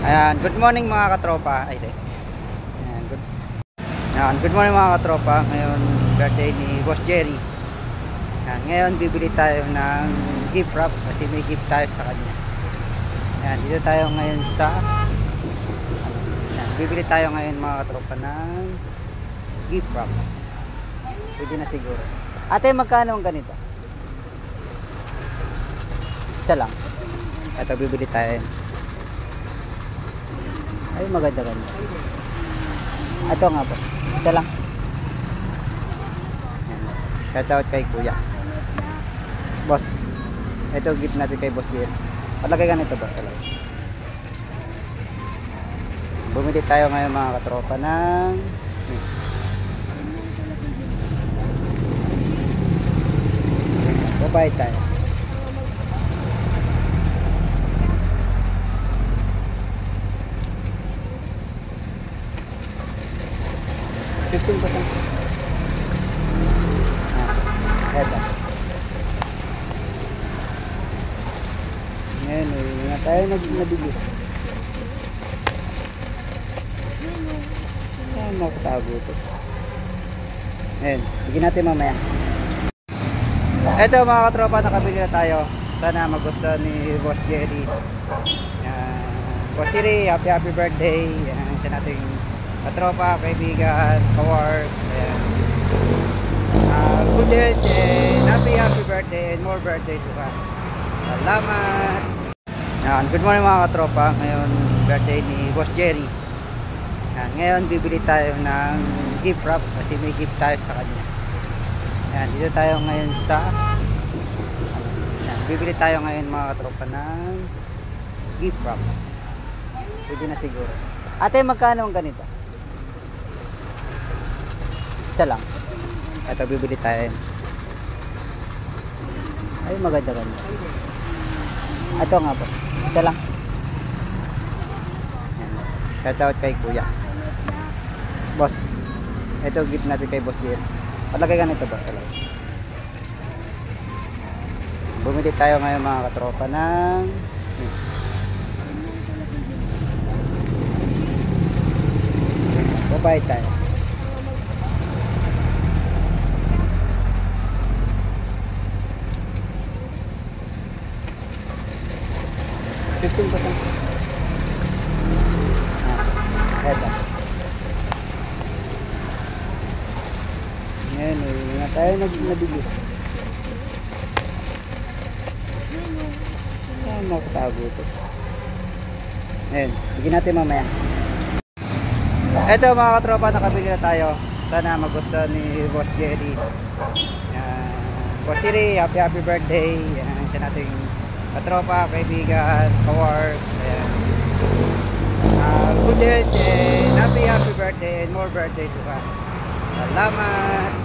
Ayan, good morning mga katropa. Ayan, good morning mga katropa. Ngayon, birthday ni Boss Jerry. Ayan, ngayon bibili tayo ng gift wrap kasi may gift tayo sa kanya. Ayan, dito tayo ngayon sa bibili tayo ngayon mga katropa ng gift wrap. Pwede na siguro. Ate, magkano ang ganito? Isa lang. Ito, bibili tayo. Ay, maganda. Ito nga po. Isa lang. Shout out kay Kuya. Boss. Ito gift natin kay Boss Jerry. Palagay ka nito, boss. Bumili tayo ngayon mga katropa ng babayad tayo. 15%. Eto. Ngayon, nga tayo nabili. Ayan, nakatago ito. Ngayon, bigyan natin mamaya. Eto mga katropa, nakabili na tayo. Sana magustuhan ni Boss Jerry. Boss Jerry, happy birthday. Yan, siya nating katropa, kaibigan, kawork. Ayan. Good day, happy birthday and more birthday to ka. Salamat. Ayan, good morning mga katropa. Ngayon, birthday ni Boss Jerry. Ayan, ngayon, bibili tayo ng gift wrap kasi may gift tayo sa kanya. Ayan, dito tayo ngayon sa bibili tayo ngayon mga katropa ng gift wrap. Pwede na siguro. Ate, magkano ang ganito? Isa lang. Ito, bibili tayo. Ay, maganda. Ito nga po. Isa lang. Shout out kay Kuya. Boss. Ito gift natin kay Boss Jerry. Palagay ka nito, boss. Bumili tayo ngayon mga katropa ng babayad tayo. 15%. Eto. Ngayon, nga tayo nabili. Ayan, nakatago ito. Ngayon, bigyan natin mamaya. Eto mga katropa, nakabili na tayo. Sana magustuhan ni Boss Jerry. Boss Jerry, happy birthday. Yan, siya nating katropa, kaibigan, kawork. Ayan. Good day, happy birthday and more birthday to ka. Salamat.